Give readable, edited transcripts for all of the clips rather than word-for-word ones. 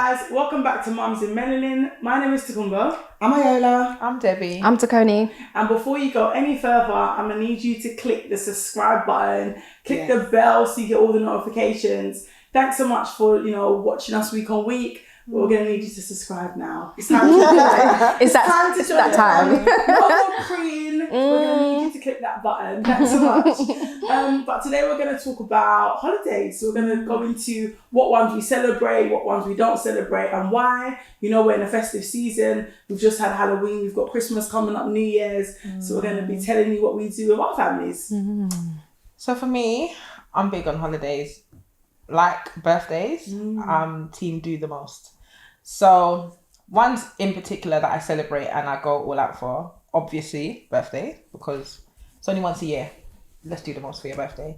guys, welcome back to Mums in Melanin. My name is Takumba. I'm Ayola. I'm Debbie. I'm Takoni. And before you go any further, I'm going to need you to click the subscribe button, click the bell so you get all the notifications. Thanks so much for, watching us week on week. We're going to need you to subscribe now. It's time to join. It's that time. No more preen. We're going to need you to click that button. Thanks so much. But today we're going to talk about holidays. So we're going to go into what ones we celebrate, what ones we don't celebrate, and why. We're in a festive season. We've just had Halloween. We've got Christmas coming up, New Year's. So we're going to be telling you what we do with our families. So for me, I'm big on holidays. Like birthdays, team do the most. So ones in particular that I celebrate and I go all out for, obviously birthday, because it's only once a year. Let's do the most for your birthday.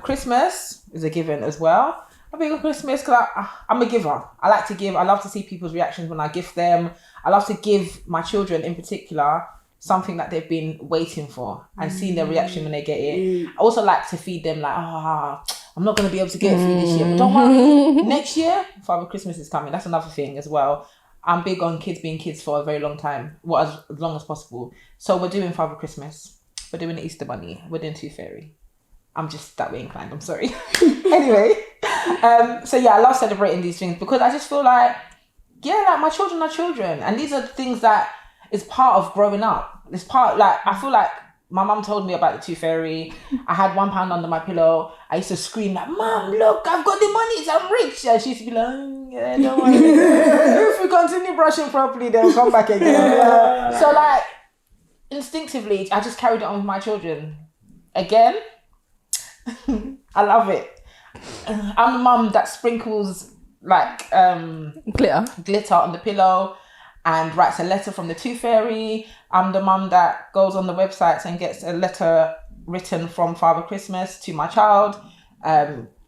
Christmas is a given as well. I'm big on Christmas because I'm a giver. I like to give. I love to see people's reactions when I gift them. I love to give my children in particular something that they've been waiting for and seeing their reaction when they get it. I also like to feed them I'm not going to be able to get it for you this year, but don't worry. Next year, Father Christmas is coming. That's another thing as well. I'm big on kids being kids for a very long time, as long as possible. So we're doing Father Christmas. We're doing the Easter Bunny. We're doing Tooth Fairy. I'm just that way inclined. I'm sorry. Anyway, I love celebrating these things because I just feel like my children are children, and these are the things that is part of growing up. It's part I feel like. My mum told me about the Tooth Fairy. I had £1 under my pillow. I used to scream like, "Mum, look, I've got the money, I'm rich." And she used to be like, "Yeah, don't worry. If we continue brushing properly, they'll come back again." So instinctively, I just carried it on with my children. Again, I love it. I'm the mum that sprinkles glitter on the pillow and writes a letter from the Tooth Fairy. I'm the mum that goes on the websites and gets a letter written from Father Christmas to my child.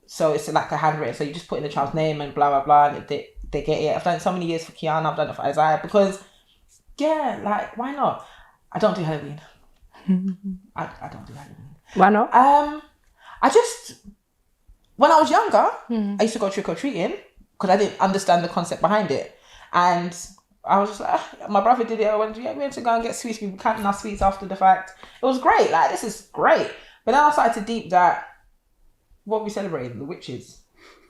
So it's like a handwritten. So you just put in the child's name and blah, blah, blah. And they get it. I've done it so many years for Kiana. I've done it for Isaiah because, why not? I don't do Halloween. I don't do Halloween. Why not? When I was younger, I used to go trick-or-treating because I didn't understand the concept behind it. And I was just like, my brother did it. I went, we had to go and get sweets. We were counting our sweets after the fact. It was great. This is great. But then I started to deep that, what we celebrating? The witches.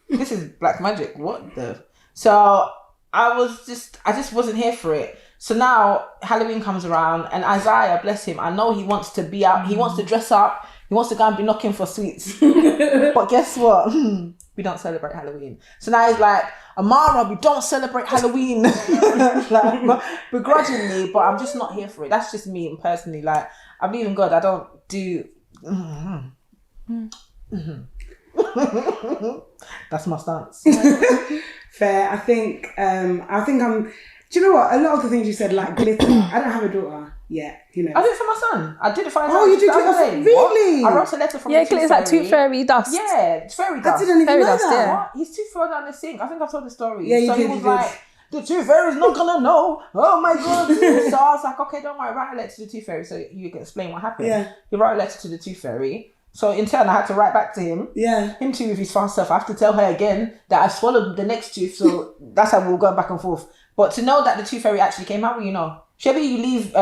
This is black magic. What the? So I just wasn't here for it. So now Halloween comes around and Isaiah, bless him, I know he wants to be out. He wants to dress up. He wants to go and be knocking for sweets. But guess what? We don't celebrate Halloween. So now he's like, "Amara, we don't celebrate Halloween." Begrudgingly, but I'm just not here for it. That's just me and personally. I believe in God. I don't do... That's my stance. Fair. I think I'm... Do you know what? A lot of the things you said, like glitter. I don't have a daughter yet. I did it for my son. I did it for Oh, you did it? Really? What? I wrote a letter from the Tooth it's like Tooth Fairy dust. Yeah, it's fairy dust. I didn't even know dust, that. yeah. What? His tooth fell down the sink. I think I've told the story. Yeah, you so did, he was you like, did. "The Tooth Fairy's not gonna know." Oh my God. So I was like, "Okay, don't worry, write a letter to the Tooth Fairy so you can explain what happened." Yeah. He wrote a letter to the Tooth Fairy. So in turn, I had to write back to him. Yeah. Him too with his fast self. I have to tell her again that I swallowed the next tooth. So that's how we'll go back and forth. But to know that the Tooth Fairy actually came out, Shabby, you leave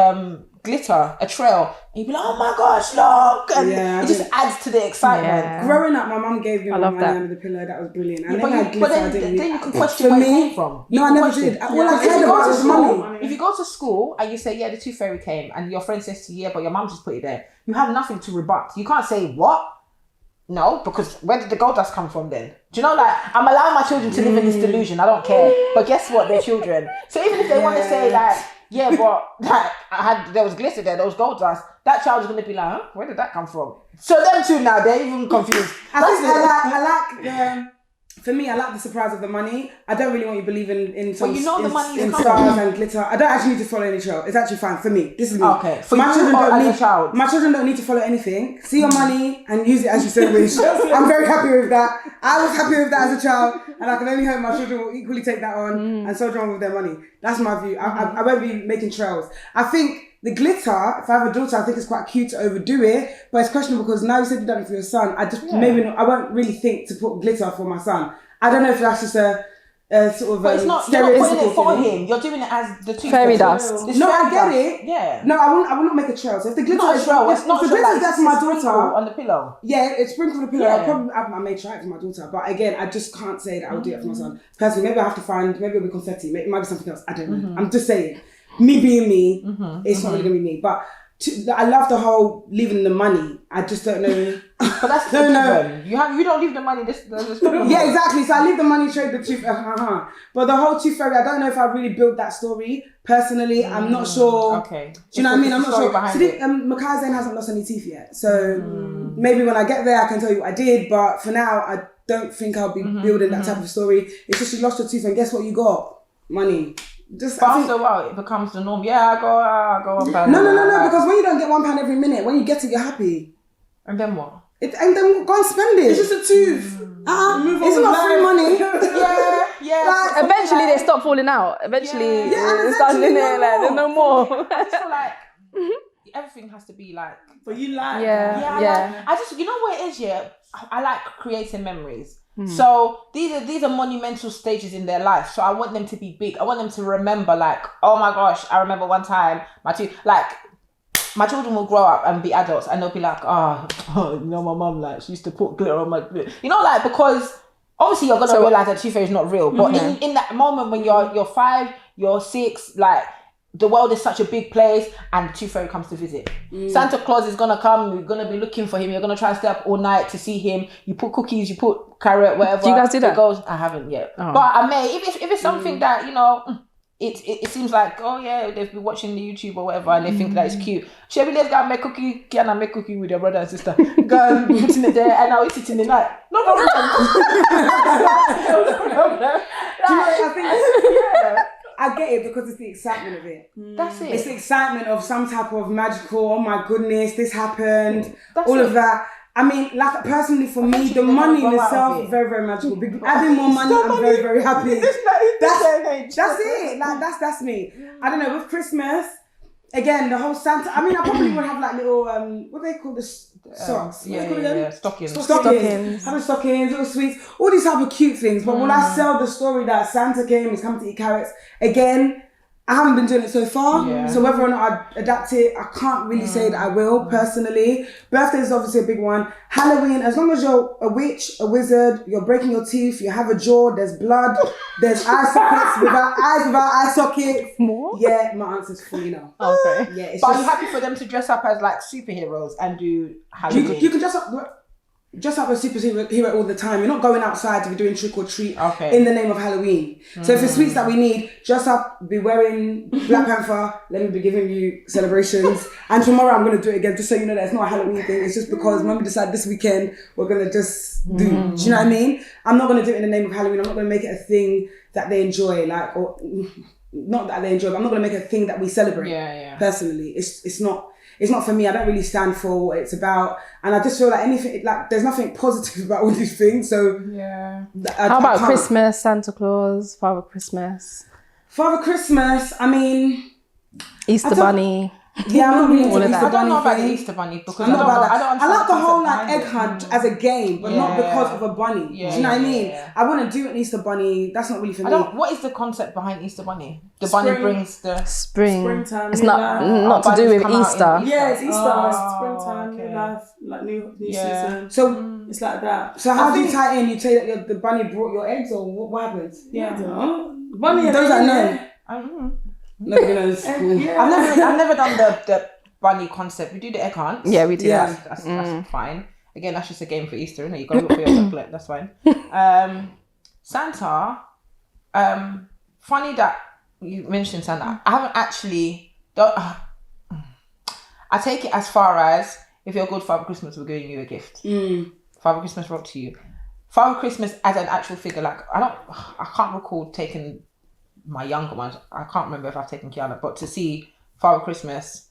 glitter, a trail, and you'd be like, "Oh my gosh, look!" And it just adds to the excitement. Yeah. Growing up, my mum gave me my money that. under the pillow. That was brilliant. I Yeah, never had glitter. I didn't then you can for question where it me, came from. No, I never did. All I If cared you go about to was school, money. if you go to school and you say, "Yeah, the Tooth Fairy came," and your friend says to you, "Yeah, but your mum just put it there," you have nothing to rebut. You can't say, "What?" No, because where did the gold dust come from then? Do you know, I'm allowing my children to live in this delusion. I don't care. But guess what? They're children. So even if they want to say "Yeah, but there was glitter there, there was gold dust," that child is going to be like, "Huh? Where did that come from?" So them two now, they're even confused. For me, I like the surprise of the money. I don't really want you believing in some the money in is stars and glitter. I don't actually need to follow any trail. It's actually fine for me. This is me. Okay. For my you children or don't as need. a child? My children don't need to follow anything. See your money and use it as you so wish. I'm very happy with that. I was happy with that as a child, and I can only hope my children will equally take that on and soldier on with their money. That's my view. I won't be making trails. I think the glitter, if I have a daughter, I think it's quite cute to overdo it, but it's questionable because now you said you've done it for your son. I won't really think to put glitter for my son. I don't know if that's just sort of But it's not. You're not putting it stereotypical for thing. him. You're doing it as the tooth Fairy fairy. dust. It's No, I fairy get dust. it. Yeah. No, I will not make a trail. So if the glitter Not a trail. It's not if a the trail. glitter Like, that's it's for my a sprinkle daughter on the pillow. Yeah, it's sprinkled with a pillow. Yeah. I may try it for my daughter, but again, I just can't say that I would do it for my son. Personally, maybe I have to find, maybe it'll be confetti, maybe it might be something else. I don't know. I'm just saying, me being me, it's not really gonna be me. But I love the whole leaving the money. I just don't know. But that's No, no. different. You don't leave the money. This Yeah, exactly. So I leave the money, trade the tooth. But the whole tooth fairy, I don't know if I really built that story personally. I'm not sure. Okay. Do you know what I mean? I'm not sure. Behind So it. Makai Zayn hasn't lost any teeth yet. So maybe when I get there, I can tell you what I did. But for now, I don't think I'll be building that type of story. It's just you lost your tooth, and guess what you got? Money. Just But after a while, it becomes the norm. Yeah, I go up. No. Because when you don't get £1 every minute, when you get it, you're happy. And then what? And then go and spend it. It's just a tooth. It's not free money. Yeah. Like, Eventually, they stop falling out. Eventually, and it starts in eventually there. no Like, there's no more. I just feel like everything has to be like. But you like Yeah. I just, you know what it is, yeah? I like creating memories. So these are monumental stages in their life. So I want them to be big. I want them to remember, like, oh my gosh, I remember one time my children will grow up and be adults, and they'll be like, you know, my mum, like, she used to put glitter on my, you know, like, because obviously you're gonna realize that tooth fairy is not real. But in that moment when you're 5, you're 6, like, the world is such a big place, and the tooth fairy comes to visit. Santa Claus is gonna come. You're gonna be looking for him. You're gonna try and stay up all night to see him. You put cookies, you put carrot, whatever. Do you guys do that? It goes, I haven't yet, but I may. If it's something that, you know, it seems like, oh yeah, they've been watching the YouTube or whatever, and they think that it's cute. Shelby, let's go and make cookie. Can I make cookie with your brother and sister? Go and putting it there, and now we sit in the night. No problem. No problem. Do you know what I think? I get it because it's the excitement of it. That's it. It's the excitement of some type of magical, oh my goodness, this happened, That's all it. of that. I mean, like, personally for me, the Eventually money in they're gonna grow out itself of is it. very, very magical. Adding more money, I'm very, very happy. That's it. Like, that's me. I don't know, with Christmas, again, the whole Santa, I mean, I probably would have like little, what do they call this? Socks. What do they call them? Yeah. Stockings. Stockings. Having stockings, little sweets, all these type of cute things. But will I sell the story that Santa came, he's coming to eat carrots? Again, I haven't been doing it so far. Yeah. So whether or not I adapt it, I can't really say that I will personally. Birthday is obviously a big one. Halloween, as long as you're a witch, a wizard, you're breaking your teeth, you have a jaw, there's blood, there's eye sockets without eye sockets. More? Yeah, my answer's fully no. Okay. Yeah, it's But are just, you happy for them to dress up as like superheroes and do Halloween? you can dress up a superhero all the time. You're not going outside to be doing trick or treat in the name of Halloween. So if it's sweets that we need, dress up, be wearing Black Panther, let me be giving you celebrations. And tomorrow I'm going to do it again, just so you know that it's not a Halloween thing. It's just because when we decide this weekend, we're going to just do. Do you know what I mean? I'm not going to do it in the name of Halloween. I'm not going to make it a thing that they enjoy, like, or not that they enjoy, but I'm not going to make it a thing that we celebrate. Personally, it's not for me. I don't really stand for what it's about, and I just feel like anything, like, there's nothing positive about all these things. So How about Christmas, Santa Claus, Father Christmas, Father Christmas? I mean, Easter Bunny? Yeah, I'm not really into All of Easter that. I don't Bunny know about the thing. Easter Bunny because I'm not about that. I don't I like the whole like concept egg behind hunt as a game, but not because of a bunny. Yeah, Do you know what I mean? yeah. I wouldn't do an Easter Bunny. That's not really for me. What is the concept behind Easter Bunny? The bunny Spring. brings the Springtime. It's new not life. not to do with bunnies come out in Easter. Easter. Yeah, it's Easter. Oh, It's springtime, okay. new life, like new Yeah. season. So, It's like that. so how I do you think- tie in? You say that the bunny brought your eggs, or what happens? Yeah, I don't know. Bunny. Those I know. I don't know. Nobody knows. Cool. Yeah. I've never done the bunny concept. We do the egg hunts. Yeah, we do Yeah. that. That's fine. Again, that's just a game for Easter, isn't it? You gotta look for your chocolate. That's fine. Santa. Funny that you mentioned Santa. I haven't actually. I take it as far as if you're good Father Christmas, we're giving you a gift. Father Christmas wrote to you. Father Christmas as an actual figure, like I can't recall taking my younger ones. I can't remember if I've taken Kiana, but to see Father Christmas,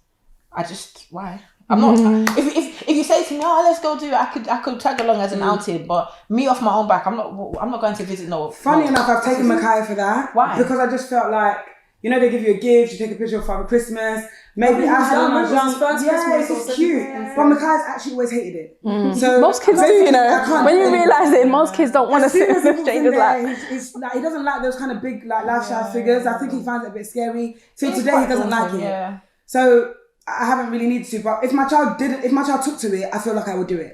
why? I'm not. If you say to me, "Oh, let's go do it," I could tag along as an outing, but me off my own back, I'm not going to visit. Funny enough, I've taken Makai for that. Why? Because I just felt like, you know, they give you a gift, you take a picture of Father Christmas, Maybe I had It was one. his first Yeah, Christmas or it's second cute. Christmas. But Mikai's actually always hated it. So Most kids do, basically, you know. I can't When do you anything. realise it, most kids don't want to sit Serious in a people stranger's in lap. there, he's like, he doesn't like those kind of big like life-size figures. I think he finds it a bit scary. Till It's today, quite he doesn't like daunting, it. yeah. So I haven't really needed to. But if my child took to it, I feel like I would do it.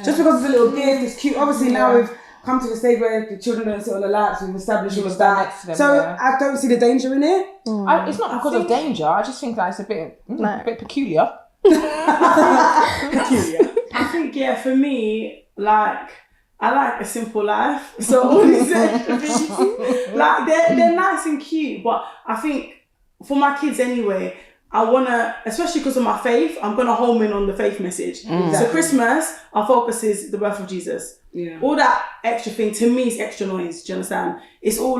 Just because it's a little gift, it's cute. Obviously now we've come to the stage where the children don't sit on the laps. We've established all of stand that. next to them, So yeah. I don't see the danger in it. It's not because of danger. I just think that it's a bit peculiar. I think, for me, like, I like a simple life. So all these extra things, like, they're nice and cute, but I think for my kids anyway, I want to, especially because of my faith, I'm going to home in on the faith message. So Christmas, our focus is the birth of Jesus. Yeah. All that extra thing, to me, is extra noise. Do you understand? It's all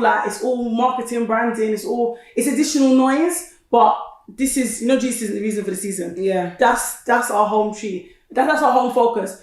marketing, branding, it's additional noise, but this is, Jesus is the reason for the season. Yeah. That's our home tree. That's our home focus.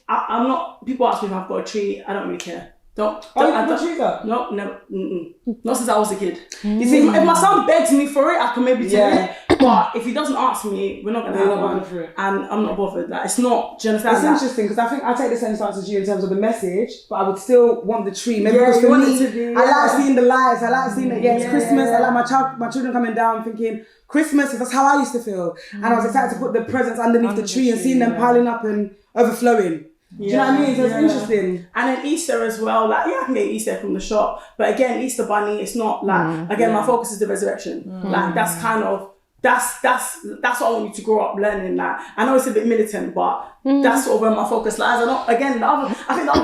I'm not, people ask me if I've got a tree, I don't really care. You put trees up? No, never. Not since I was a kid. You see, if my son begs me for it, I can maybe do it. But if he doesn't ask me, we're not going to have one. For it. And I'm not bothered. Like, it's not, do you understand It's that? interesting because I think I take the same stance as you in terms of the message, but I would still want the tree. Maybe because you for want me, it to be, I like seeing the lights. I like seeing that it's Christmas. yeah. I like my children coming down thinking Christmas. That's how I used to feel, and I was excited to put the presents underneath the tree and seeing them piling up and overflowing. Do you know what I mean? So it's interesting. And then Easter as well, like, I can get Easter from the shop, but again, Easter bunny, it's not like, my focus is the resurrection. Like, that's kind of, that's what I want you to grow up learning. That I know it's a bit militant, but that's sort of where my focus lies. I think the other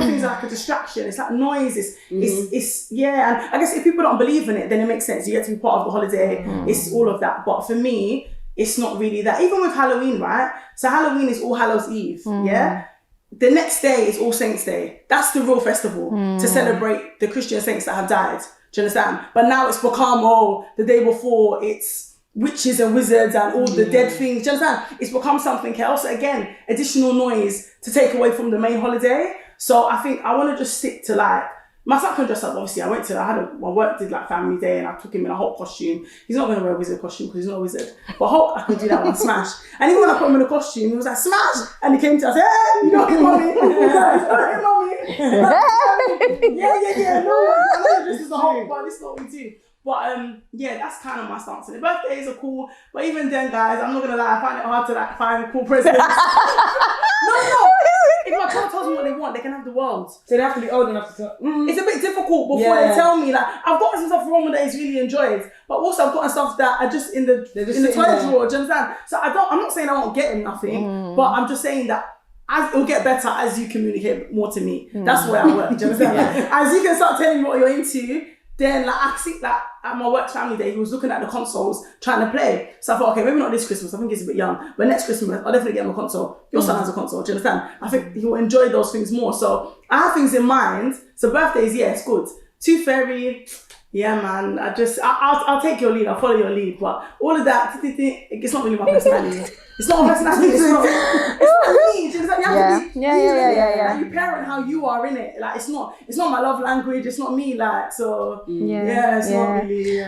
things are like a distraction. It's like noise. It's and I guess if people don't believe in it, then it makes sense. You get to be part of the holiday. It's all of that. But for me, it's not really that. Even with Halloween, right? So Halloween is All Hallows Eve. Yeah. The next day is All Saints Day. That's the real festival to celebrate the Christian saints that have died. Do you understand? But now it's become, the day before, it's witches and wizards and all the dead things. Do you understand? It's become something else. Again, additional noise to take away from the main holiday. So I think I want to just stick to like, my son can dress up, obviously. My work did like family day and I took him in a Hulk costume. He's not going to wear a wizard costume because he's not a wizard. But Hulk, I can do that one, smash. And even when I put him in a costume, he was like, smash! And he came to us, hey, you don't hit mommy. He was like, you don't hit mommy. Yeah. No, I know this is a Hulk, but this is what we do. But that's kind of my stance. And the birthdays are cool, but even then, guys, I'm not gonna lie, I find it hard to like find cool presents. No. If my child tells me what they want, they can have the world. So they have to be old enough to tell. It's a bit difficult before they tell me. Like, I've gotten some stuff from Roma that he's really enjoyed, but also I've gotten stuff that are just in the toy drawer. Do you understand? So I'm not saying I won't get him nothing, but I'm just saying that it'll get better as you communicate more to me. That's the way I work. Do you understand? As you can start telling me what you're into, then like I see like at my work family day, he was looking at the consoles trying to play. So I thought, okay, maybe not this Christmas. I think he's a bit young, but next Christmas I'll definitely get him a console. Your son has a console. Do you understand? I think he will enjoy those things more. So I have things in mind. So birthdays, it's good. Tooth Fairy, man. I'll take your lead. I'll follow your lead. But all of that, it's not really my personality. It's not my personality. It's not me. You have to be like, you parent how you are in it. Like it's not my love language. It's not me. Like so. It's not really.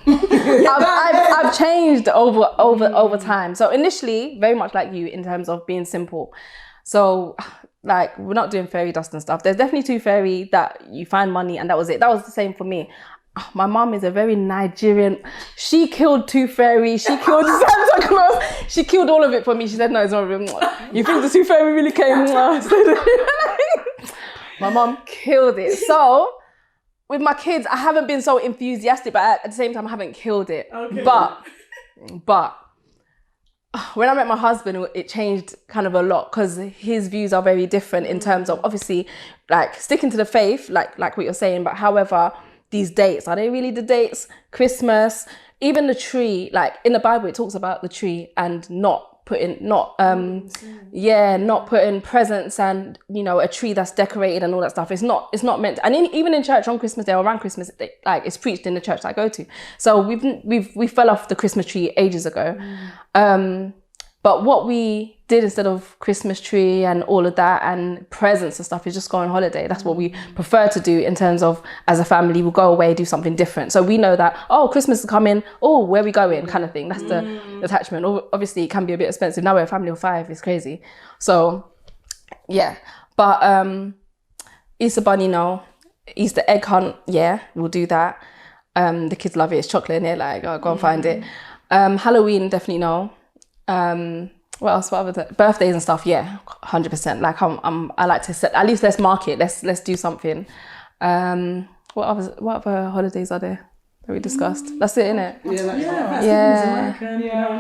I've changed over time. So initially, very much like you in terms of being simple. So like we're not doing fairy dust and stuff. There's definitely Tooth Fairy that you find money and that was it. That was the same for me. My mom is a very Nigerian. She killed Tooth Fairy. She killed Santa Claus. She killed all of it for me. She said, no, it's not real. You think the Tooth Fairy really came? My mom killed it. So with my kids, I haven't been so enthusiastic, but at the same time, I haven't killed it. Okay. But when I met my husband, it changed kind of a lot because his views are very different in terms of obviously like sticking to the faith, like what you're saying. But however, these dates, are they really the dates? Christmas, even the tree, like in the Bible, it talks about the tree and not putting presents and, a tree that's decorated and all that stuff. It's not meant to, and even in church on Christmas Day or around Christmas, like it's preached in the church that I go to. So we fell off the Christmas tree ages ago. But what we did instead of Christmas tree and all of that and presents and stuff is just go on holiday. That's what we prefer to do in terms of as a family, we'll go away, do something different. So we know that, oh, Christmas is coming, oh, where are we going kind of thing. That's the attachment. Obviously, it can be a bit expensive. Now we're a family of 5, it's crazy. So, yeah. But Easter bunny, no. Easter egg hunt, yeah, we'll do that. The kids love it. It's chocolate in it, like, oh, go and find it. Halloween, definitely no. What else? What other birthdays and stuff? Yeah, 100%. Like I like to set. At least let's mark it. Let's do something. What other holidays are there that we discussed? That's it, innit?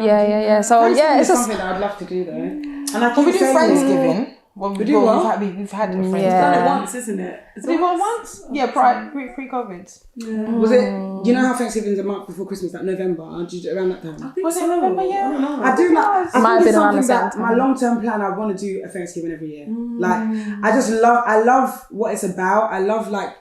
Yeah. So yeah, it's just something that I'd love to do though. And I we keep do saying Friendsgiving. Well, We do what? We've had the friends. You've done it once, isn't it? Did we go once? Yeah, pre-COVID. Was it? You know how Thanksgiving's a month before Christmas, like November? Did you do it around that time? Was it November? Yeah. I don't know. I do like. Might I have think it's been around the something same that time. my long-term plan. I want to do a Thanksgiving every year. Like I love what it's about. I love like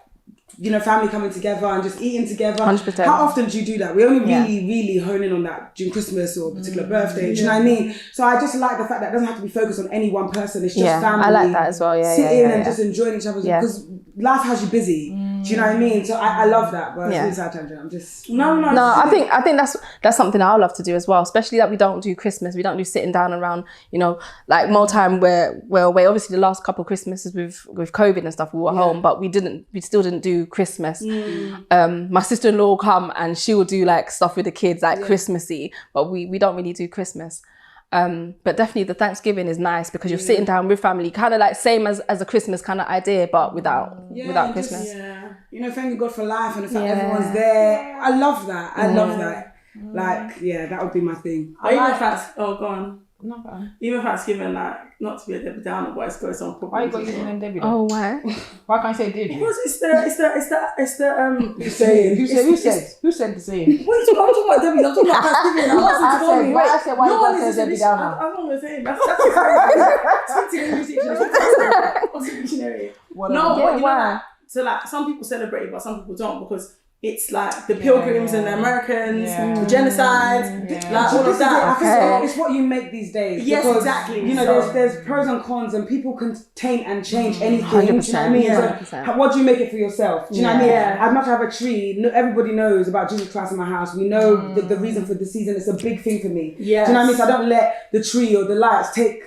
family coming together and just eating together. 100%. How often do you do that? We only really hone in on that during Christmas or a particular birthday. Do you know what I mean? So I just like the fact that it doesn't have to be focused on any one person. It's just family. I like that as well. Yeah, sitting yeah. and just enjoying each other because life has you busy. Do you know what I mean? So I love that. But it's really tangent. I'm just No. I think that's something I love to do as well. Especially that we don't do Christmas. We don't do sitting down around. Like more time we're away. Obviously, the last couple of Christmases with COVID and stuff, we were home, but we still didn't do Christmas. My sister-in-law will come and she will do like stuff with the kids, like Christmassy. But we don't really do Christmas. But definitely the Thanksgiving is nice because you're sitting down with family, kind of like same as a Christmas kind of idea, but without Christmas. Thank God for life and the fact everyone's there. I love that. I love that. Like, that would be my thing. Go on. No, go on. Even Thanksgiving, like, not to be a Debbie Downer, but it's goes on properly. Why you got using them Debbie? Oh, why? Why can't you say Debbie? Because it's the saying. Who said the same? What are you talking about Debbie? I'm talking about Thanksgiving. I said why you no one can't is say Debbie Downer? I'm not saying that's What's the dictionary? Why? So like some people celebrate it, but some people don't because it's like the Pilgrims and the Americans, the genocides, like all of that. I think it's what you make these days. Yes, because, exactly. There's pros and cons, and people can taint and change anything. 100%, Do you know what I mean? yeah. So, what do you make it for yourself? Do you know what I mean? Yeah. I'd much have a tree. Everybody knows about Jesus Christ in my house. We know the reason for the season. It's a big thing for me. Yes. Do you know what I mean? So I don't let the tree or the lights take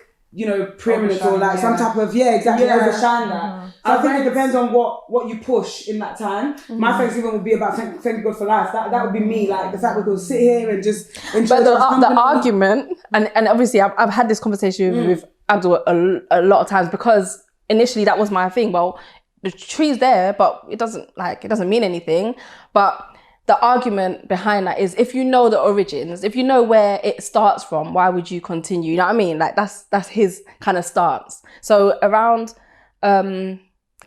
preeminence or like some type of overshine that. So I think it depends on what you push in that time. My Thanksgiving would be about thank God for life. That would be me, like the fact we could sit here and just enjoy. But the argument, and obviously I've had this conversation with Abdul a lot of times because initially that was my thing. Well, the tree's there, but it doesn't mean anything. But the argument behind that is if you know the origins, if you know where it starts from, why would you continue? You know what I mean? Like that's his kind of stance. So around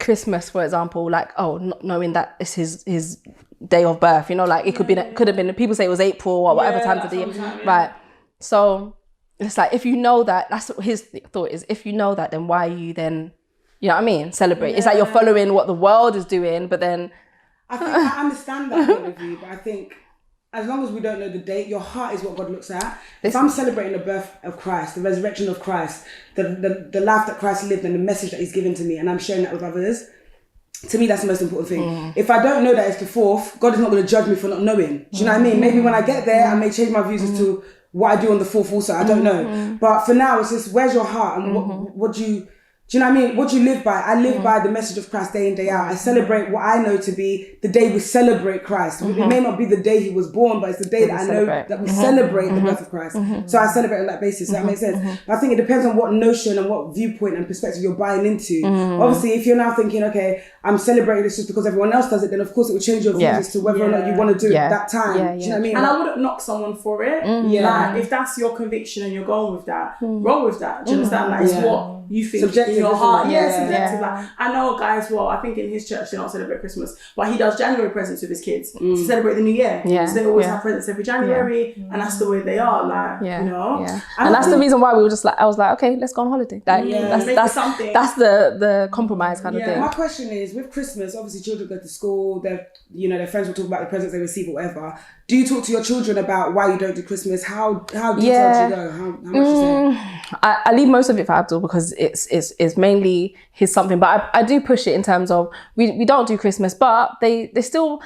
Christmas, for example, like not knowing that it's his day of birth, like it could have been. People say it was April or whatever time of the year, right? So it's like if you know that, that's what his thought is. If you know that, then why are you then, you know what I mean? Celebrate. It's like you're following what the world is doing, but then. I think I understand that point of view, but I think as long as we don't know the date, your heart is what God looks at. If I'm celebrating the birth of Christ, the resurrection of Christ, the life that Christ lived and the message that he's given to me, and I'm sharing that with others, to me that's the most important thing. If I don't know that it's the 4th, God is not going to judge me for not knowing. Do you know what I mean? Maybe when I get there, I may change my views as to what I do on the 4th also. I don't know. But for now, it's just where's your heart and what do you know what I mean? What do you live by? I live by the message of Christ day in, day out. I celebrate what I know to be the day we celebrate Christ. It may not be the day he was born, but it's the day that I know that we celebrate the birth of Christ. So I celebrate on that basis. So that makes sense. But I think it depends on what notion and what viewpoint and perspective you're buying into. Obviously, if you're now thinking, okay, I'm celebrating this just because everyone else does it, then of course it will change your views as to whether or not you want to do it that time. Do you know what I mean? And I wouldn't knock someone for it. Like if that's your conviction and you're going with that, roll with that. Do you understand? Like it's what you think subjective in your heart. Subjective. Like I know guys, well, I think in his church they don't celebrate Christmas, but he does January presents with his kids to celebrate the new year. So they always have presents every January and that's the way they are, like and that's the reason why we were just like, I was like, okay, let's go on holiday. Like that's something. That's the compromise kind of thing. My question is, with Christmas, obviously children go to school, their friends will talk about the presents they receive or whatever. do you talk to your children about why you don't do Christmas? How detailed Yeah. do you go? How much you say? I leave most of it for Abdul because it's mainly his something, but I do push it in terms of we don't do Christmas, but they're still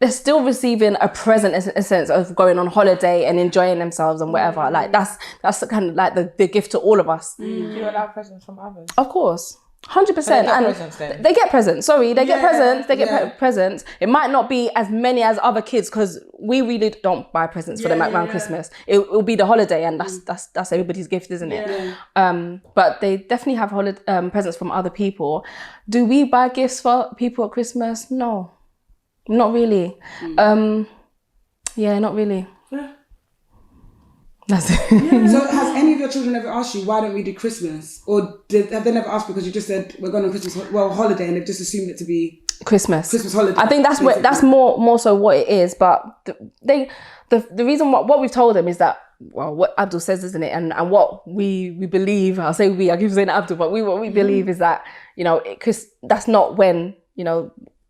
receiving a present in a sense of going on holiday and enjoying themselves and whatever. Like that's the kind of like the gift to all of us. Do you allow presents from others? Of course. 100%. So they get and presents then? they get presents. Sorry, they get presents. They get presents. It might not be as many as other kids because we really don't buy presents for them around Christmas. It will be the holiday, and that's everybody's gift, isn't it? But they definitely have presents from other people. Do we buy gifts for people at Christmas? No, not really. Not really. Yeah. That's it. So has any of your children ever asked you, why don't we do Christmas? Or have they never asked because you just said, we're going on Christmas, holiday, and they've just assumed it to be Christmas holiday? I think that's more so what it is. But the reason what we've told them is that, well, what Abdul says, isn't it? And what we believe, I keep saying Abdul, but what we believe is that, because that's not when,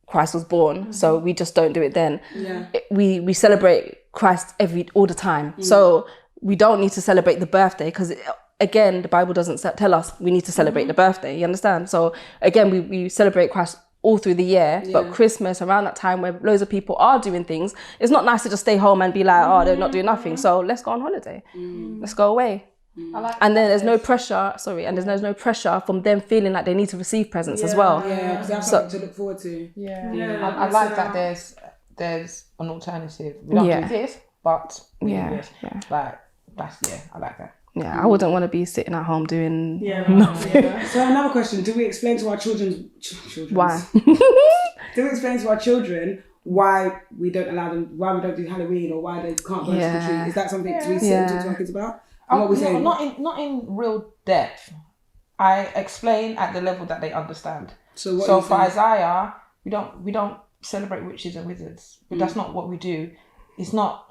Christ was born. So we just don't do it then. Yeah. We celebrate Christ all the time. So we don't need to celebrate the birthday because, again, the Bible doesn't tell us we need to celebrate the birthday. You understand? So again, we celebrate Christ all through the year, but Christmas, around that time where loads of people are doing things, it's not nice to just stay home and be like, oh, they're not doing nothing. So let's go on holiday. Let's go away. And then there's no pressure. And there's no pressure from them feeling like they need to receive presents as well. Yeah, because they have something to look forward to. I like that there's an alternative. We don't do this, but we do this. Like I like that. Yeah, I wouldn't want to be sitting at home doing nothing. So another question: do we explain to our children why? Do we explain to our children why we don't allow them, why we don't do Halloween, or why they can't go to the tree? Is that something we sit and talk to our kids about? And what we saying? Not in real depth. I explain at the level that they understand. So for Isaiah, we don't celebrate witches and wizards. But that's not what we do. It's not.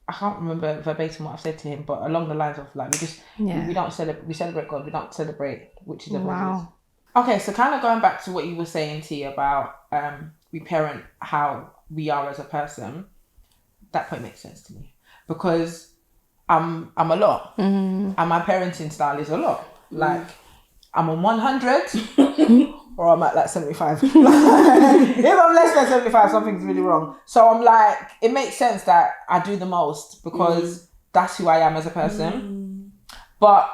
I can't remember verbatim what I've said to him, but along the lines of like we don't celebrate. We celebrate God. We don't celebrate witches and wizards. Okay, so kind of going back to what you were saying, T, about we parent how we are as a person. That point makes sense to me because I'm a lot, and my parenting style is a lot. Like I'm on 100. Or I'm at like 75. If I'm less than 75, something's really wrong. So I'm like, it makes sense that I do the most because that's who I am as a person. But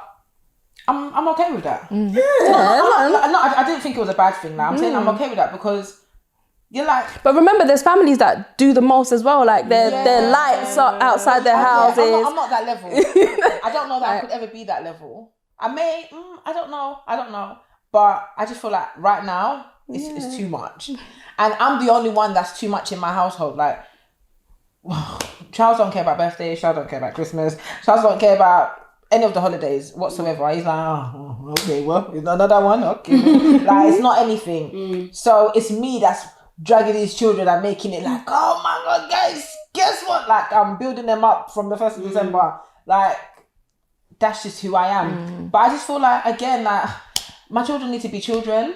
I'm okay with that. I didn't think it was a bad thing. Like, I'm saying I'm okay with that because you're like. But remember, there's families that do the most as well. Like their lights are outside their houses. I'm not that level. I don't know that I could ever be that level. I may. I don't know. But I just feel like right now it's too much, and I'm the only one that's too much in my household. Like, Charles don't care about birthdays. Charles don't care about Christmas. Charles don't care about any of the holidays whatsoever. He's like, oh, okay, well, it's another one. Okay, like it's not anything. So it's me that's dragging these children and making it like, oh my God, guys, guess what? Like I'm building them up from the 1st of December. Like that's just who I am. But I just feel like again, like. My children need to be children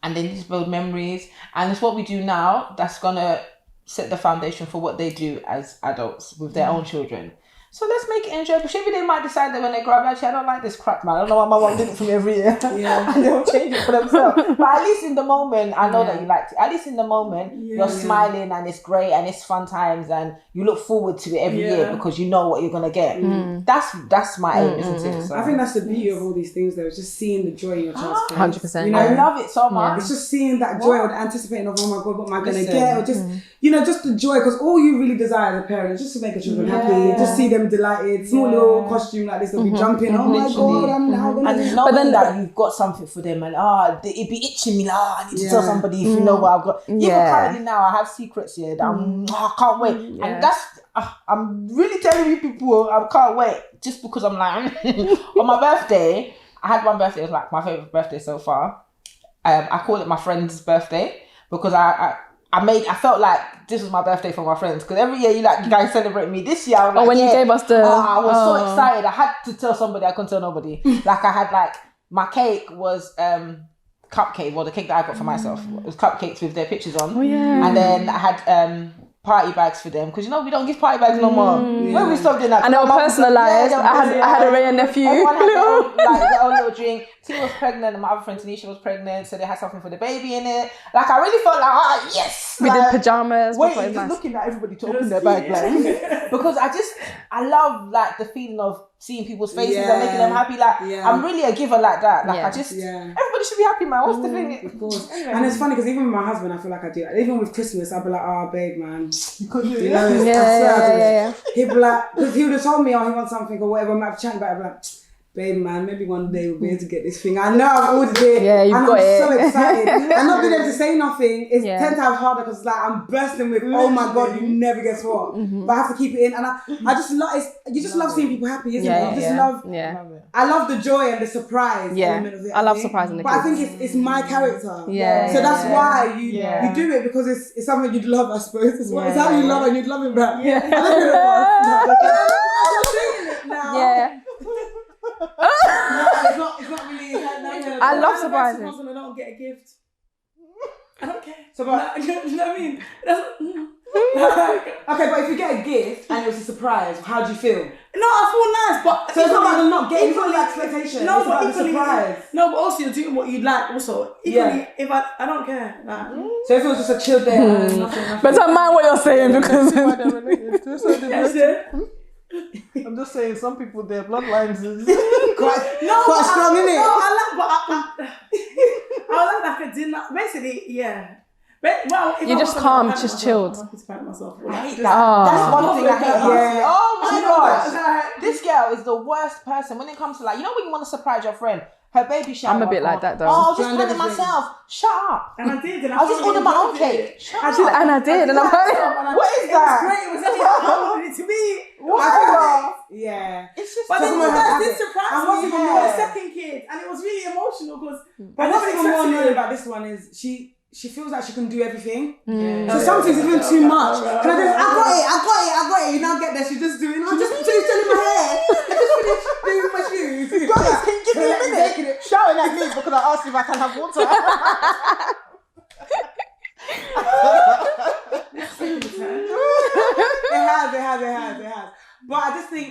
and they need to build memories. And it's what we do now that's going to set the foundation for what they do as adults with their own children. So let's make it enjoyable. Maybe they might decide that when they grow up, actually, I don't like this crap, man. I don't know why my mom did it for me every year. And they'll change it for themselves. But at least in the moment, I know that you like it. At least in the moment, you're smiling and it's great and it's fun times and you look forward to it every year because you know what you're going to get. That's my aim, isn't it? So. I think that's the beauty of all these things, though. It's just seeing the joy in your child's face. 100%. You know, I love it so much. It's just seeing that joy or anticipating of, oh my God, what am I going to get? Or just, just the joy. Because all you really desire as a parent is just to make your children happy. Just see them delighted. Small little costume like this, they'll be jumping. Oh my God, I'm now going to... And knowing that you've got something for them and it'd be itching me like, I need to tell somebody if you know what I've got. Even currently now, I have secrets here that I can't wait. And that's... I'm really telling you people, I can't wait. Just because I'm like... on my birthday, I had one birthday, it was like my favourite birthday so far. I call it my friend's birthday because I felt like this was my birthday for my friends because every year you guys celebrate me. This year I was like, when you gave us the... I was so excited. I had to tell somebody. I couldn't tell nobody. Like I had my cake was cupcake. Well, the cake that I got for myself it was cupcakes with their pictures on. Oh yeah. And then I had party bags for them, because you know we don't give party bags no more. When we stopped doing that, And they were personalised. I had a Ray and nephew. Everyone had their own little drink. T was pregnant, and my other friend Tanisha was pregnant, so they had something for the baby in it. Like I really felt like, yes, We did pajamas. Wait, Just just looking at everybody to open their bag, like, because I love like the feeling of seeing people's faces and making them happy. Like I'm really a giver like that. Like I just everybody should be happy, man. What's the thing? Of course. And it's funny because even with my husband, I feel like I do. Even with Christmas, I'll be like, oh, babe, man. You know, Yeah. He'd be like, because he would have told me, oh, he wants something or whatever. I might have chatted about it. I'd be like, babe, man, maybe one day we'll be able to get this thing. I know I've ordered it. Yeah, you've and got it. I'm so excited. And not being able to say nothing is 10 times harder because like I'm bursting with, oh my God, you never guess what. But I have to keep it in. And I just love, you just love seeing people happy, isn't it? You just love, I love the joy and the surprise element of it. I love surprising the kids. But I think it's my character. Yeah. So that's why you do it, because it's something you'd love, I suppose. It's how you love and you'd love it back. Yeah. Yeah. No, it's not really. I love surprising. I don't get a gift. I don't care. So, but, you know what I mean? Okay, but if you get a gift and it was a surprise, how do you feel? No, I feel nice, but so it's not about not getting, it's not the expectation. No, it's but about the surprise. No, but also you're doing what you like. Also, equally, if I don't care. Like, so if it was just a chill day, nothing. But don't mind what you're saying because I'm just saying, some people, their bloodlines is quite strong, innit? No, I like a dinner. Basically, yeah. But, well, you're just calm, just chilled. I hate that. That's one thing I hate. Oh my gosh. This girl is the worst person when it comes to, like, you know when you want to surprise your friend, her baby shower. I'm a bit like that though. Oh, I'll just plan it myself. Shut up. And I did. I'll just order my own cake. I did. And I'm like, what is that? It was great. It was only to me. Yeah. It's just but then you guys did surprise and what's me even for more, the second kid, and it was really emotional because. But what's even more annoying about this one is she feels like she can do everything. So some things are even too much. Can I just, I got it. You now get there, she's just doing, I just finished doing my hair. I just finished doing my shoes. Guys, can you give me a minute? Shouting at me because I asked you if I can have water. It has. But I just think,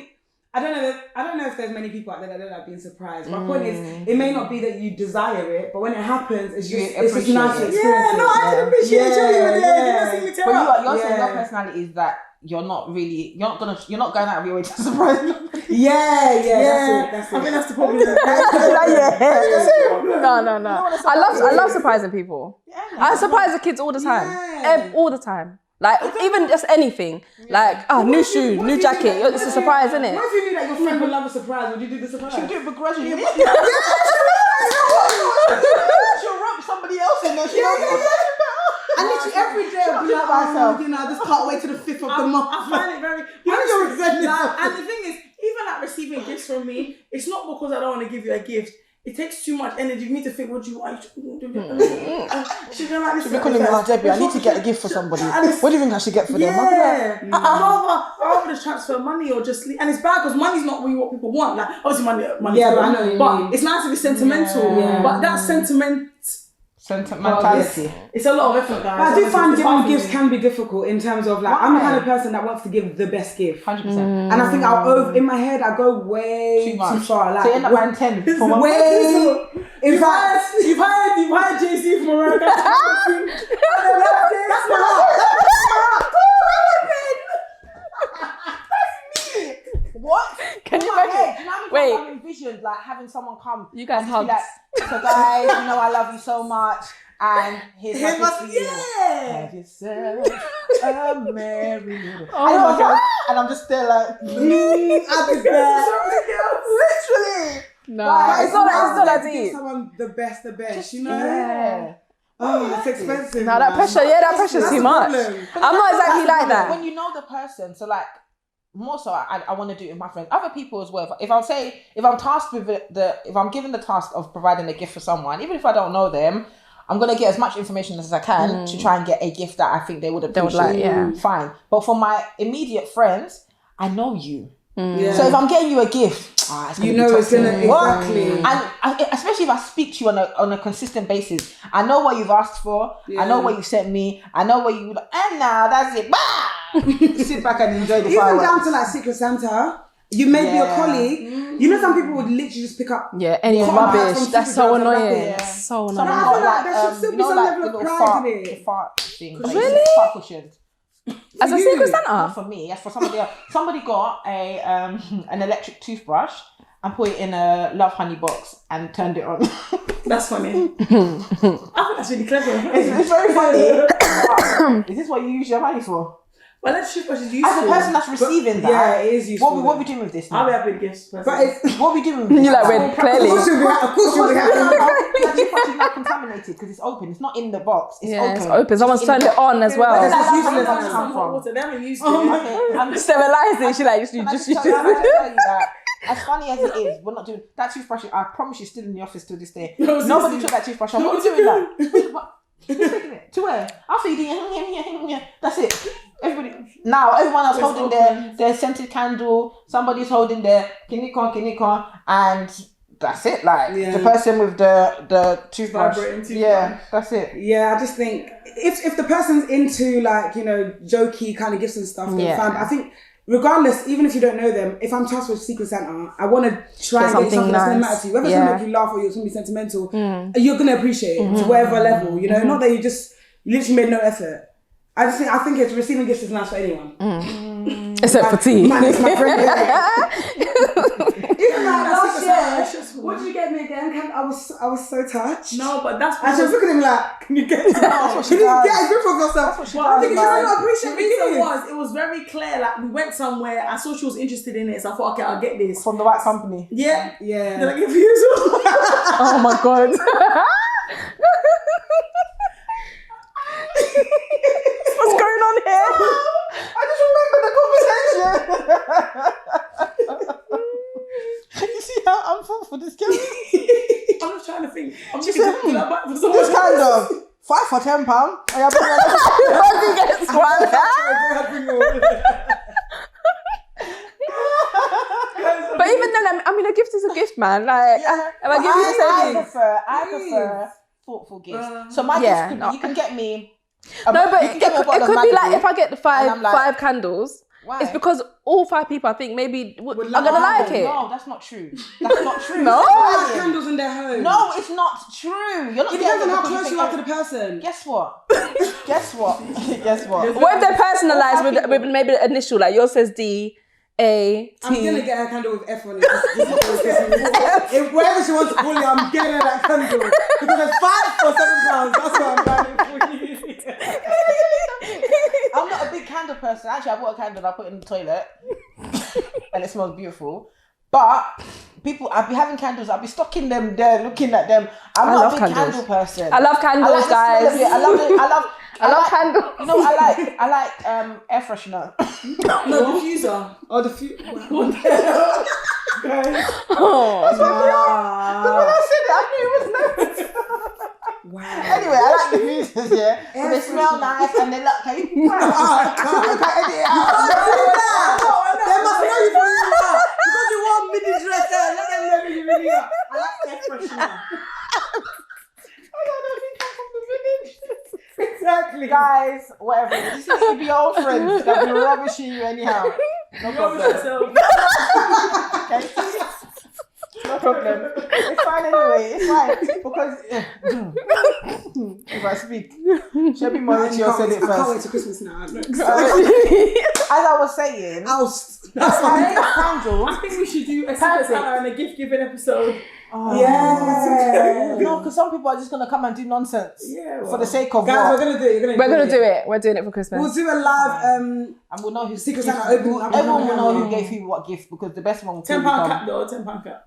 I don't know if there's many people out there that don't like being surprised. My point is, it may not be that you desire it, but when it happens, it's just nice to experience. Yeah, no, I can appreciate it. But you're saying your personality is that you're not going out of your way to surprise me. Yeah. That's it. I think that's the problem. No. I love surprising people. I surprise the kids all the time. All the time. Like, even just anything. Like, new shoe, new jacket. It's a surprise, isn't it? What if you knew that your friend would love a surprise? Would you do the surprise? She'll do it begrudgingly. She'll rope somebody else in there. And literally every day I'll be like, I just can't wait to the 5th of the month. I find it very... and the thing is, even like receiving gifts from me, it's not because I don't want to give you a gift. It takes too much energy. You need to think, what do you want? She's gonna like this. She'll be calling me, Debbie, I need to get a gift for somebody. What do you think I should get for them? Yeah. I'd rather just transfer money or just leave. And it's bad because money's not really what people want. Like, obviously money. Yeah, but I know what you mean. It's nice to be sentimental. Yeah. But that sentimentality. It's a lot of effort, guys. But I do find giving gifts can be difficult in terms of like, I'm the kind of person that wants to give the best gift. 100%. And I think in my head, I go way too far. Like, so you end up buying 10 for one. Way. In fact, you've hired JC from America. That's my heart. That's me. What? Can you imagine? Wait. I envisioned like having someone come. You guys hugged. Like, so guys, you know I love you so much, and here's my gift for you. Have yourself a merry little. Oh my God. And I'm just there like, I'll be there. Literally. No, it's not that deep. Give someone the best, you know? Yeah. Oh, it's expensive. No, that pressure's too much. I'm not exactly like that. When you know the person, so like, more so, I want to do it with my friends, other people as well. If I'm tasked with if I'm given the task of providing a gift for someone, even if I don't know them, I'm gonna get as much information as I can to try and get a gift that I think they would appreciate. Fine. But for my immediate friends, I know you. Yeah. So if I'm getting you a gift, it's you gonna know be it's gonna top tier. exactly. And especially if I speak to you on a consistent basis, I know what you've asked for. Yeah. I know what you sent me. I know what you like. And now that's it. Bah! Sit back and enjoy the Even fireworks. down to like Secret Santa. You may be a colleague. You know, some people would literally just pick up. Any From rubbish. That's so Supergirl to annoying. Rapper. Yeah. So Some annoying. I feel got like there should still be some level of little pride in it. fart thing. Really? Fart cushions. As a you. Secret Not Santa? for me. That's for somebody else. Somebody got a an electric toothbrush and put it in a Love Honey box and turned it on. That's funny. I think that's really clever. It's very funny. Is this what you use your money for? Well, let's shift what is useful. As a person that's receiving that, Yeah, it is useful. what we doing with this I'll now? be a big gift person. But it's What we doing with this? You like now? red, clearly. of course you'll be happy. That toothbrush is not contaminated because it's open. It's not in the box. It's Yeah, open. it's open. Someone's in turned the it on as well. But That's it's where useless. the money Some come hot from. water, they haven't used it. Okay, I'm just Sterilize it. She like just Can I just just tell you that as funny as it is, we're not doing that toothbrush. I promise you, still in the office to this day. No, Nobody seriously. took that toothbrush. What are you doing that? What? Who's taking it? To where? After you doing that's it. Everyone else It's holding their scented candle. Somebody's holding their kinikon, and that's it. Like Yeah. the person with the toothbrush. Vibrating toothbrush. Yeah, that's it. Yeah, I just think if the person's into like, you know, jokey kind of gifts and stuff, then Yeah. fine. But I think regardless, even if you don't know them, if I'm tasked with Secret Santa, I want to try and get something something that's going to nice. matter to you. Whether it's Yeah. going to make you laugh or you're going to be sentimental, you're going to appreciate it to whatever level, you know. Not that you literally made no effort. I think it's receiving gifts is nice for anyone. Except for tea. Man, it's my friend. Even like last Secret year, Santa. what did you get me again? I was so touched. No, but that's And she was looking at me like, can you get what she can you does. get a grip of yourself? Well, I think because I don't the appreciate reason it. it was very clear. Like we went somewhere, I saw she was interested in it, so I thought, okay, I'll get this. From the right company. Yeah. Yeah. Did I give you? Oh my god. What's going on here? I just remember the conversation. You see how I'm full for this girl? I'm just trying to think. I'm just said, thinking that back for someone This kind of £5 for £10. Nobody gets one. But even then, I mean, a gift is a gift, man. Like, if I give you something. I prefer thoughtful gifts. So my Yeah, gift no. you can get me. No, but you can get me a it bottle of could be like Malibu, if I get the and I'm like, five candles. Why? It's because all 5 people, I think, maybe are Would gonna like it. No, that's not true. That's not true. No? Have candles in their home. No, it's not true. You're not It getting depends on it how because close think you are to the person. Guess what? Guess what? Guess what? What if they're personalised All 5 with maybe the initial, like yours says D, A, T. I'm gonna get her candle with F on it. If wherever she wants to call it, I'm getting her that candle. Because it's £5 or £7. That's why I'm buying it for you. I'm not a big candle person. Actually, I bought a candle and I put it in the toilet, and it smells beautiful. But I'll be having candles. I'll be stocking them there, looking at them. I'm not a big candle person. I love candles, I like the smell of guys. it. I love candles. You know what I like air freshener. No, diffuser. Oh, the few. What the hell? Guys. Oh, When I said it, I knew it was nervous. Wow. Anyway, I like the fuses, yeah. So they smell nice and they look. Can you? I can't edit it out. They must know you for who you are. Because you want mini dress there, let them know who you really are. I like air freshener. Exactly. Guys, whatever. You just need to be old friends. They'll be rubbishing you anyhow. No problem. Okay? No problem. It's fine anyway. It's fine. Because if I speak, Shelby Mauricio said it I can't wait first. till Christmas now. As I was saying, That's candles. I think we should do a Secret Santa and a gift giving episode. Yeah. No, because some people are just gonna come and do nonsense. Yeah, For the sake of Guys, what? we're gonna do it. we're gonna do it. We're doing it for Christmas. We'll do a live. And we'll know who's Secret Santa opening up. Everyone will know who gave who what gift because the best one will £10 come. cap though, £10 cap.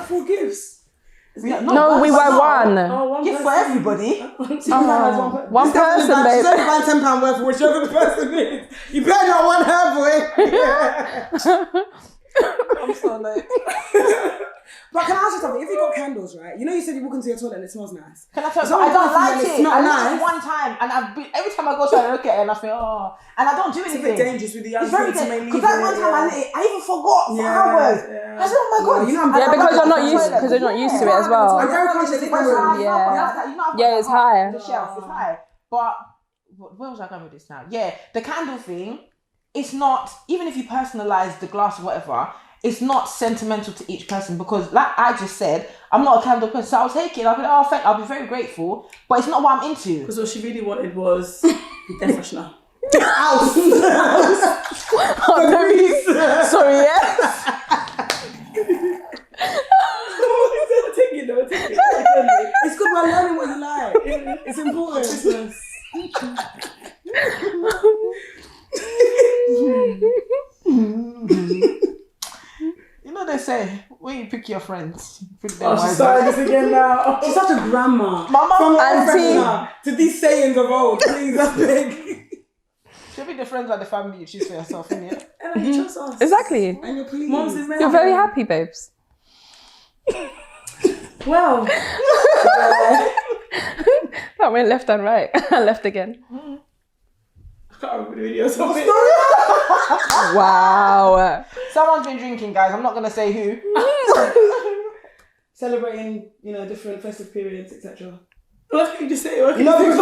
Full gifts. No, we were one. Oh, one Gift for person. everybody. Secret Santa's one person. One person, She's babe. only buying £10 worth for whichever the person is. You better not want her, boy. I'm so late. But can I ask you something? If you got candles, right? You know, you said you walk into your toilet and it smells nice. Can I tell you? Someone I don't passes like and it. it's not I nice. lit it one time, and every time I go to it, I look at it and I think, oh, and I don't do It's a anything. bit dangerous with the young It's very kids. dangerous. Because that one time I lit it, I even forgot for Yeah, hours. yeah. I said, oh my god. You know, I'm Yeah, because you're not I'm used toilet. because you're not used to it as well. I'm very conscious of it. Yeah, it's high. The shelf is high. But where was I going with this now? Yeah, the candle thing. It's not, even if you personalize the glass or whatever, it's not sentimental to each person, because like I just said, I'm not a candle person, so I'll take it. I'll be like, oh, I'll be very grateful, but it's not what I'm into. Because what she really wanted was air freshener. Sorry, yeah. Take it. It's good we're learning what you like. It's important. You know they say, when you pick your friends, you pick them Oh, she's wisely. starting this again now. She's such a grandma. Mama, From auntie. to these sayings of old. Please, that's big. she'll be the friends like the family you choose for yourself, innit? And you trust us. Exactly. And you're pleased. Mom's in You're very happy, babes. Well, That went left and right. Left again. I can't remember the video. So Wow. Someone's been drinking, guys. I'm not going to say who. Celebrating, different festive periods, etc. what can you just say? No, because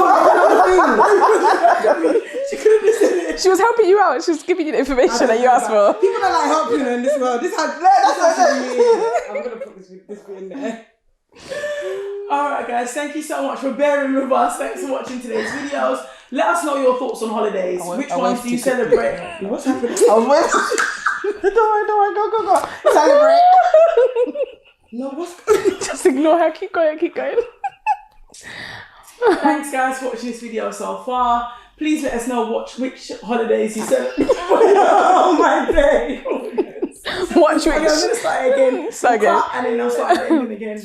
She could have just said it. She was helping you out. She was giving you the information that you asked for. People that like help you in this world. That's how I'm gonna put this bit in there. Alright guys, thank you so much for bearing with us. Thanks for watching today's videos. Let us know your thoughts on holidays. Which ones do you celebrate? What's happening? I was waiting. Don't worry, go. Celebrate. No, what's Just ignore her. Keep going. Thanks guys for watching this video so far. Please let us know which holidays you celebrate. Oh my day. Watch Okay, I'm which. gonna start again. Start again. Cut, and then I'll start again.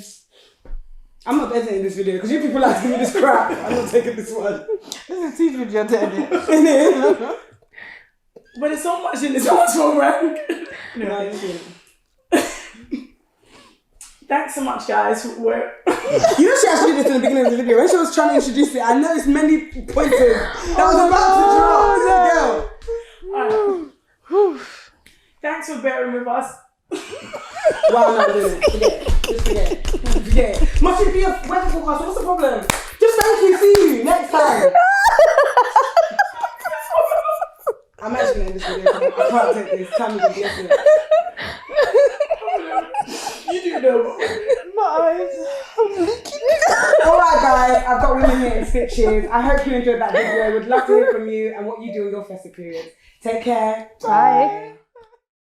I'm not editing this video because you people like to give me this crap. I'm not taking this one. This is tea video to edit. But there's so much in this one, right? No, you shouldn't. Thanks so much, guys. You know she actually did this in the beginning of the video. When she was trying to introduce it, I noticed many pointers that was about to drop. Alright. Thanks for bearing with us. Wow, I'm not doing it. Forget it. Must it be a weather forecast? What's the problem? Just thank you, see you next time. I'm actually going to end this video. I can't take this. Time is a blessing. You do know. My eyes. I'm leaking. Alright guys, I've got women here in stitches. I hope you enjoyed that video. Would love to hear from you and what you do in your festive periods. Take care. Bye.